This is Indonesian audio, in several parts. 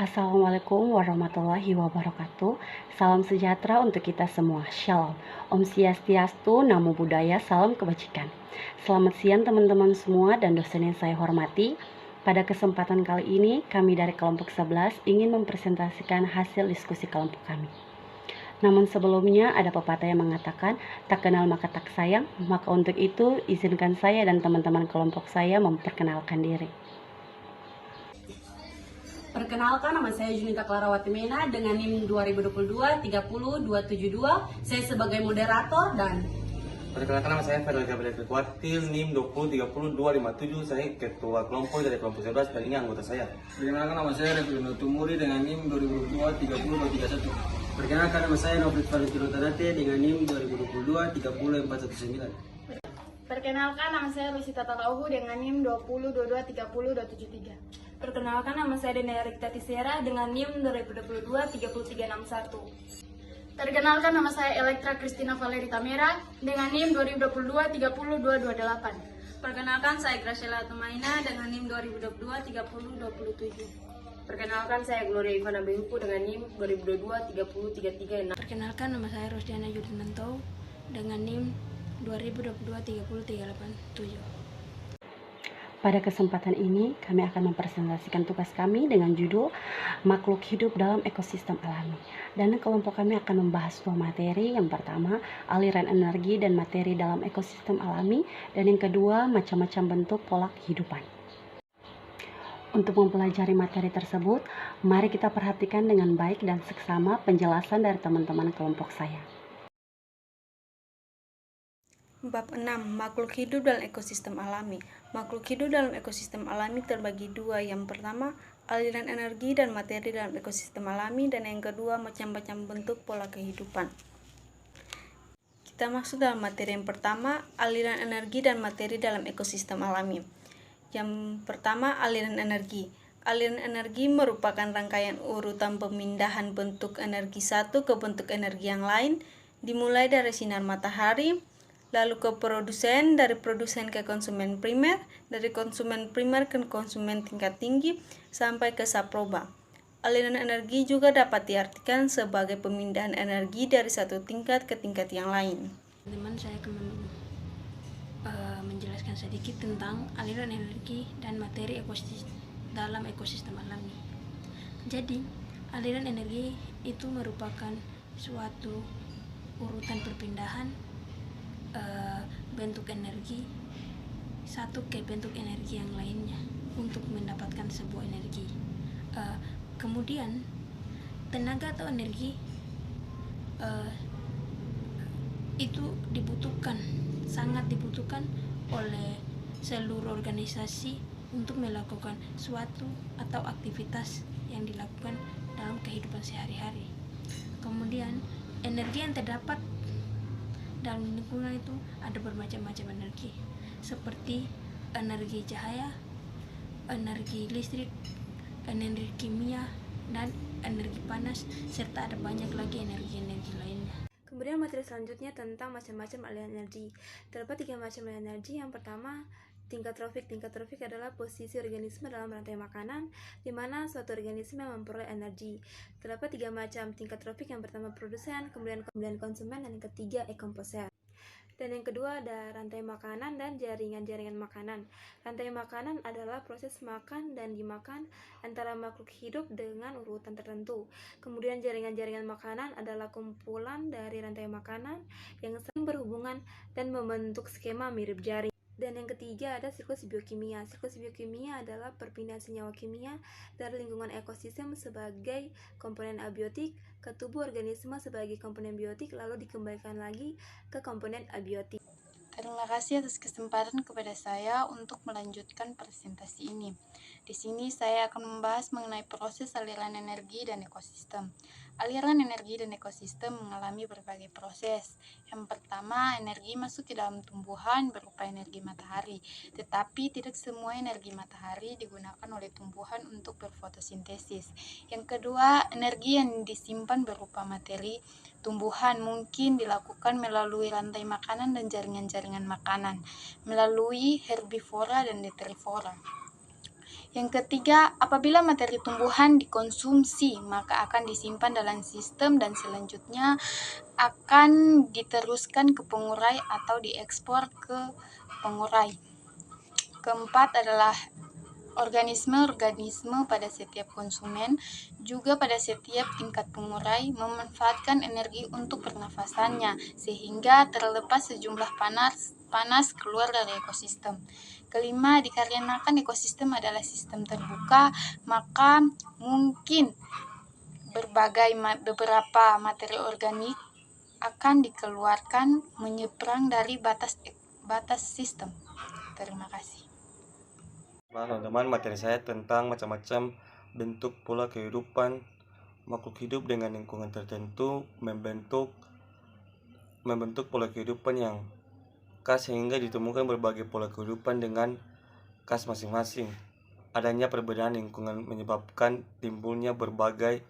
Assalamualaikum warahmatullahi wabarakatuh. Salam sejahtera untuk kita semua. Shalom. Om Swastiastu, Namo Buddhaya, salam kebajikan. Selamat siang teman-teman semua dan dosen yang saya hormati. Pada kesempatan kali ini, kami dari kelompok 11 ingin mempresentasikan hasil diskusi kelompok kami. Namun sebelumnya ada pepatah yang mengatakan, tak kenal maka tak sayang. Maka untuk itu, izinkan saya dan teman-teman kelompok saya memperkenalkan diri. Perkenalkan, nama saya Junita Klarawati Mena dengan NIM 2022-30272. Saya sebagai moderator dan Perkenalkan, nama saya Fadil Gabriel Kekuatil, NIM 2030-257. Saya ketua kelompok dari kelompok 11 dan ini anggota saya. Perkenalkan, nama saya Refrino Tumuri dengan NIM 2022-30231. Perkenalkan, nama saya Nofrit Valentino Tanate dengan NIM 2022-30419. Perkenalkan, nama saya Rusita Talauhu dengan NIM 2022-30-273. Perkenalkan, nama saya Dena Rikta Tisera dengan NIM 2022-3361. Perkenalkan, nama saya Elektra Kristina Valeri Tamera dengan NIM 2022-30-228. Perkenalkan, saya Graciela Tumaina dengan NIM 2022-30-227. Perkenalkan, saya Gloria Ivana Behuku dengan NIM 2022-30-336. Perkenalkan, nama saya Rosdiana Yudinanto dengan NIM 2022-30-387. Pada kesempatan ini, kami akan mempresentasikan tugas kami dengan judul Makhluk Hidup dalam Ekosistem Alami. Dan kelompok kami akan membahas dua materi. Yang pertama, aliran energi dan materi dalam ekosistem alami. Dan yang kedua, macam-macam bentuk pola kehidupan. Untuk mempelajari materi tersebut, mari kita perhatikan dengan baik dan seksama penjelasan dari teman-teman kelompok saya. Bab 6. Makhluk hidup dalam ekosistem alami. Makhluk hidup dalam ekosistem alami terbagi dua. Yang pertama, aliran energi dan materi dalam ekosistem alami, dan yang kedua, macam-macam bentuk pola kehidupan. Kita maksud dalam materi yang pertama, aliran energi dan materi dalam ekosistem alami. Yang pertama, aliran energi. Aliran energi merupakan rangkaian urutan pemindahan bentuk energi satu ke bentuk energi yang lain, dimulai dari sinar matahari, lalu ke produsen, dari produsen ke konsumen primer, dari konsumen primer ke konsumen tingkat tinggi, sampai ke saproba. Aliran energi juga dapat diartikan sebagai pemindahan energi dari satu tingkat ke tingkat yang lain. Teman-teman, saya akan menjelaskan sedikit tentang aliran energi dan materi dalam ekosistem alami. Jadi, aliran energi itu merupakan suatu urutan perpindahan bentuk energi satu ke bentuk energi yang lainnya untuk mendapatkan sebuah energi. Kemudian tenaga atau energi itu sangat dibutuhkan oleh seluruh organisasi untuk melakukan suatu atau aktivitas yang dilakukan dalam kehidupan sehari-hari. Kemudian energi yang terdapat dalam lingkungan itu ada bermacam-macam energi, seperti energi cahaya, energi listrik, energi kimia, dan energi panas, serta ada banyak lagi energi-energi lainnya. Kemudian materi selanjutnya tentang macam-macam aliran energi. Terdapat 3 macam aliran energi. Yang pertama, tingkat trofik. Tingkat trofik adalah posisi organisme dalam rantai makanan, di mana suatu organisme memperoleh energi. Terdapat 3 macam tingkat trofik. Yang pertama produsen, kemudian konsumen, dan yang ketiga ekomposer. Dan yang kedua ada rantai makanan dan jaringan-jaringan makanan. Rantai makanan adalah proses makan dan dimakan antara makhluk hidup dengan urutan tertentu. Kemudian jaringan-jaringan makanan adalah kumpulan dari rantai makanan yang saling berhubungan dan membentuk skema mirip jaring. Dan yang ketiga ada siklus biokimia. Siklus biokimia adalah perpindahan senyawa kimia dari lingkungan ekosistem sebagai komponen abiotik ke tubuh organisme sebagai komponen biotik, lalu dikembalikan lagi ke komponen abiotik. Terima kasih atas kesempatan kepada saya untuk melanjutkan presentasi ini. Di sini saya akan membahas mengenai proses aliran energi dan ekosistem. Aliran energi dan ekosistem mengalami berbagai proses. Yang pertama, energi masuk ke dalam tumbuhan berupa energi matahari, tetapi tidak semua energi matahari digunakan oleh tumbuhan untuk berfotosintesis. Yang kedua, energi yang disimpan berupa materi tumbuhan mungkin dilakukan melalui rantai makanan dan jaringan-jaringan makanan, melalui herbivora dan detrivora. Yang ketiga, apabila materi tumbuhan dikonsumsi, maka akan disimpan dalam sistem dan selanjutnya akan diteruskan ke pengurai atau diekspor ke pengurai. Keempat adalah organisme-organisme pada setiap konsumen, juga pada setiap tingkat pengurai, memanfaatkan energi untuk pernafasannya, sehingga terlepas sejumlah panas keluar dari ekosistem. Kelima, dikarenakan ekosistem adalah sistem terbuka, maka mungkin beberapa materi organik akan dikeluarkan menyeberang dari batas sistem. Terima kasih. Teman-teman, materi saya tentang macam-macam bentuk pola kehidupan makhluk hidup dengan lingkungan tertentu membentuk pola kehidupan yang khas, sehingga ditemukan berbagai pola kehidupan dengan khas masing-masing. Adanya perbedaan lingkungan menyebabkan timbulnya berbagai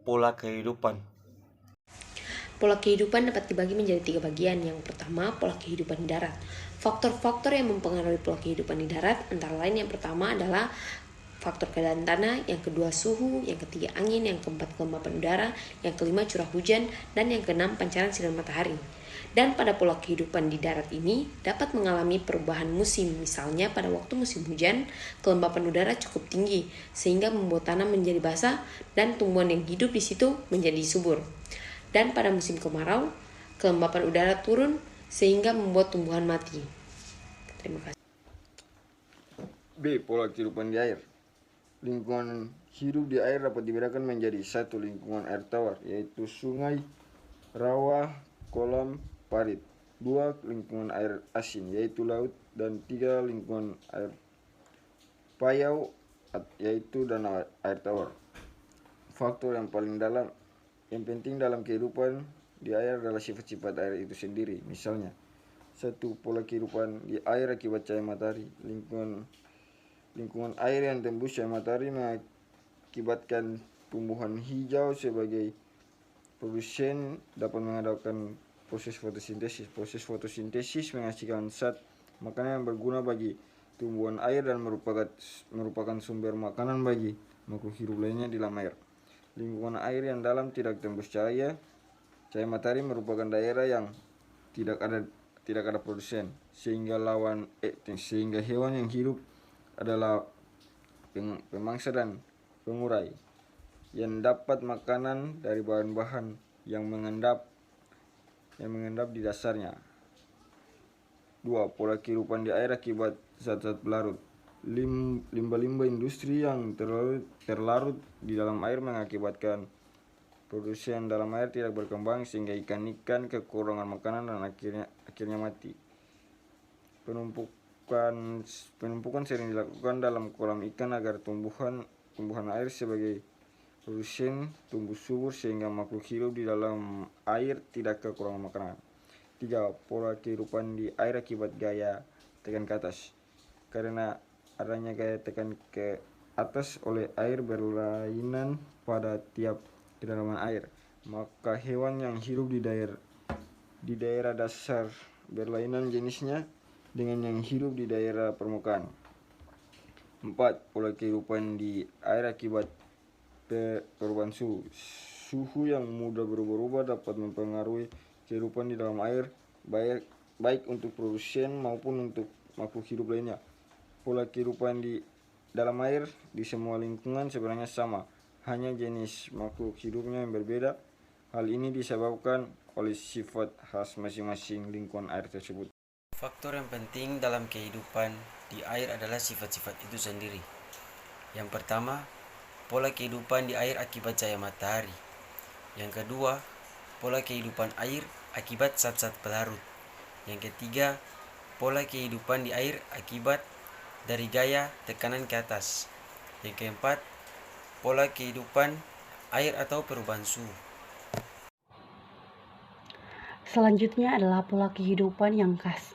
pola kehidupan. Pola kehidupan dapat dibagi menjadi 3 bagian. Yang pertama, pola kehidupan di darat. Faktor-faktor yang mempengaruhi pola kehidupan di darat antara lain yang pertama adalah faktor keadaan tanah, yang kedua suhu, yang ketiga angin, yang keempat kelembapan udara, yang kelima curah hujan, dan yang keenam pancaran sinar matahari. Dan pada pola kehidupan di darat ini dapat mengalami perubahan musim. Misalnya pada waktu musim hujan, kelembapan udara cukup tinggi sehingga membuat tanah menjadi basah dan tumbuhan yang hidup di situ menjadi subur. Dan pada musim kemarau, kelembapan udara turun sehingga membuat tumbuhan mati. Terima kasih. B. Pola kehidupan di air. Lingkungan hidup di air dapat dibedakan menjadi 1. Lingkungan air tawar, yaitu sungai, rawa, kolam, parit. 2. Lingkungan air asin, yaitu laut. Dan 3. Lingkungan air payau, yaitu danau air tawar. Faktor yang penting dalam kehidupan di air adalah sifat-sifat air itu sendiri. Misalnya, 1. Pola kehidupan di air akibat cahaya matahari. Lingkungan air yang tembus cahaya matahari mengakibatkan tumbuhan hijau sebagai produsen dapat mengadakan proses fotosintesis. Proses fotosintesis menghasilkan zat makanan yang berguna bagi tumbuhan air dan merupakan sumber makanan bagi makhluk hidup lainnya di dalam air. Lingkungan air yang dalam tidak tembus cahaya matahari merupakan daerah yang tidak ada produsen, sehingga hewan yang hidup adalah pemangsa dan pengurai yang dapat makanan dari bahan-bahan yang mengendap di dasarnya. 2. Pola kehidupan di air akibat zat-zat pelarut. Limbah-limbah industri yang terlarut di dalam air mengakibatkan produsen dalam air tidak berkembang sehingga ikan-ikan kekurangan makanan dan akhirnya mati. Penumpukan sering dilakukan dalam kolam ikan agar tumbuhan air sebagai produsen tumbuh subur sehingga makhluk hidup di dalam air tidak kekurangan makanan. 3. Pola kehidupan di air akibat gaya tekan ke atas. Karena adanya gaya tekan ke atas oleh air berlainan pada tiap kedalaman air, maka hewan yang hidup di daerah dasar berlainan jenisnya dengan yang hidup di daerah permukaan. 4. Pola kehidupan di air akibat perubahan suhu. Suhu yang mudah berubah-ubah dapat mempengaruhi kehidupan di dalam air, baik untuk produsen maupun untuk makhluk hidup lainnya. Pola kehidupan di dalam air di semua lingkungan sebenarnya sama, hanya jenis makhluk hidupnya yang berbeda. Hal ini disebabkan oleh sifat khas masing-masing lingkungan air tersebut. Faktor yang penting dalam kehidupan di air adalah sifat-sifat itu sendiri. Yang pertama, pola kehidupan di air akibat cahaya matahari. Yang kedua, pola kehidupan air akibat zat-zat pelarut. Yang ketiga, pola kehidupan di air akibat dari gaya tekanan ke atas. Yang keempat, pola kehidupan air atau perubahan suhu. Selanjutnya adalah pola kehidupan yang khas.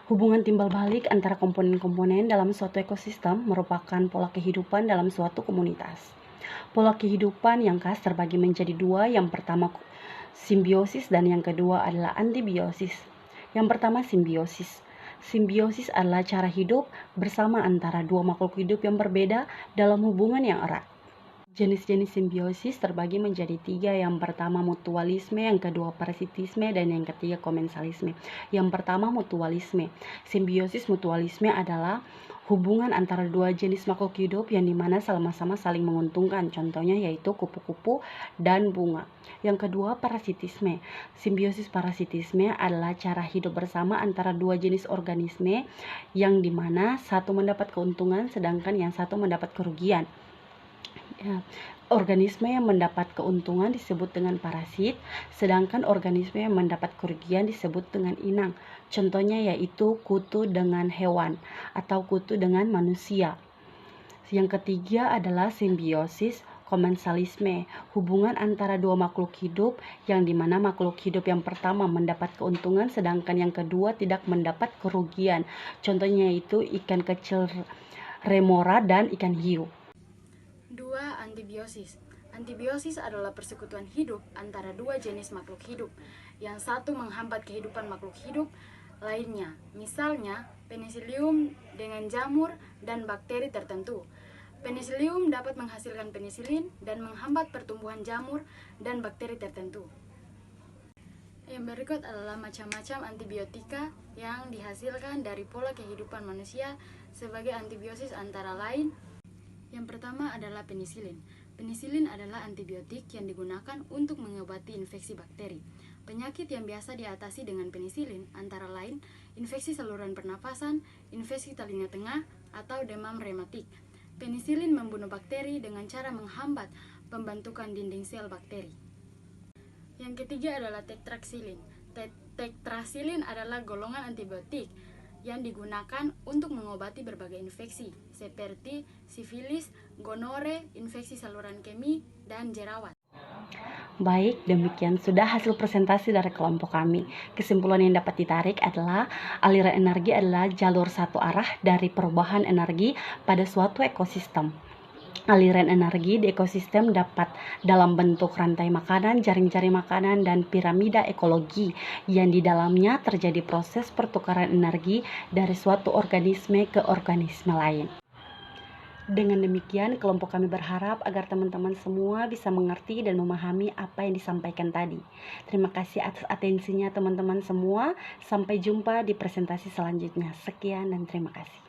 Hubungan timbal balik antara komponen-komponen dalam suatu ekosistem merupakan pola kehidupan dalam suatu komunitas. Pola kehidupan yang khas terbagi menjadi 2, yang pertama simbiosis dan yang kedua adalah antibiosis. Yang pertama simbiosis. Simbiosis adalah cara hidup bersama antara dua makhluk hidup yang berbeda dalam hubungan yang erat. Jenis-jenis simbiosis terbagi menjadi 3. Yang pertama mutualisme, yang kedua parasitisme, dan yang ketiga komensalisme. Yang pertama mutualisme. Simbiosis mutualisme adalah hubungan antara dua jenis makhluk hidup yang dimana sama-sama saling menguntungkan. Contohnya yaitu kupu-kupu dan bunga. Yang kedua parasitisme. Simbiosis parasitisme adalah cara hidup bersama antara dua jenis organisme yang dimana satu mendapat keuntungan sedangkan yang satu mendapat kerugian. Organisme yang mendapat keuntungan disebut dengan parasit, sedangkan organisme yang mendapat kerugian disebut dengan inang. Contohnya yaitu kutu dengan hewan atau kutu dengan manusia. Yang ketiga adalah simbiosis komensalisme, hubungan antara dua makhluk hidup yang dimana makhluk hidup yang pertama mendapat keuntungan sedangkan yang kedua tidak mendapat kerugian. Contohnya yaitu ikan kecil remora dan ikan hiu. 2. Antibiosis. Antibiosis adalah persekutuan hidup antara dua jenis makhluk hidup. Yang satu menghambat kehidupan makhluk hidup lainnya. Misalnya, penicillium dengan jamur dan bakteri tertentu. Penicillium dapat menghasilkan penisilin dan menghambat pertumbuhan jamur dan bakteri tertentu. Yang berikut adalah macam-macam antibiotika yang dihasilkan dari pola kehidupan manusia sebagai antibiosis antara lain. Yang pertama adalah penisilin. Penisilin adalah antibiotik yang digunakan untuk mengobati infeksi bakteri. Penyakit yang biasa diatasi dengan penisilin antara lain infeksi saluran pernafasan, infeksi telinga tengah, atau demam rematik. Penisilin membunuh bakteri dengan cara menghambat pembentukan dinding sel bakteri. Yang ketiga adalah tetrasilin. Tetrasilin adalah golongan antibiotik yang digunakan untuk mengobati berbagai infeksi seperti sifilis, gonore, infeksi saluran kemih, dan jerawat. Baik, demikian sudah hasil presentasi dari kelompok kami. Kesimpulan yang dapat ditarik adalah aliran energi adalah jalur satu arah dari perubahan energi pada suatu ekosistem. Aliran energi di ekosistem dapat dalam bentuk rantai makanan, jaring-jaring makanan, dan piramida ekologi yang di dalamnya terjadi proses pertukaran energi dari suatu organisme ke organisme lain. Dengan demikian, kelompok kami berharap agar teman-teman semua bisa mengerti dan memahami apa yang disampaikan tadi. Terima kasih atas atensinya teman-teman semua. Sampai jumpa di presentasi selanjutnya. Sekian dan terima kasih.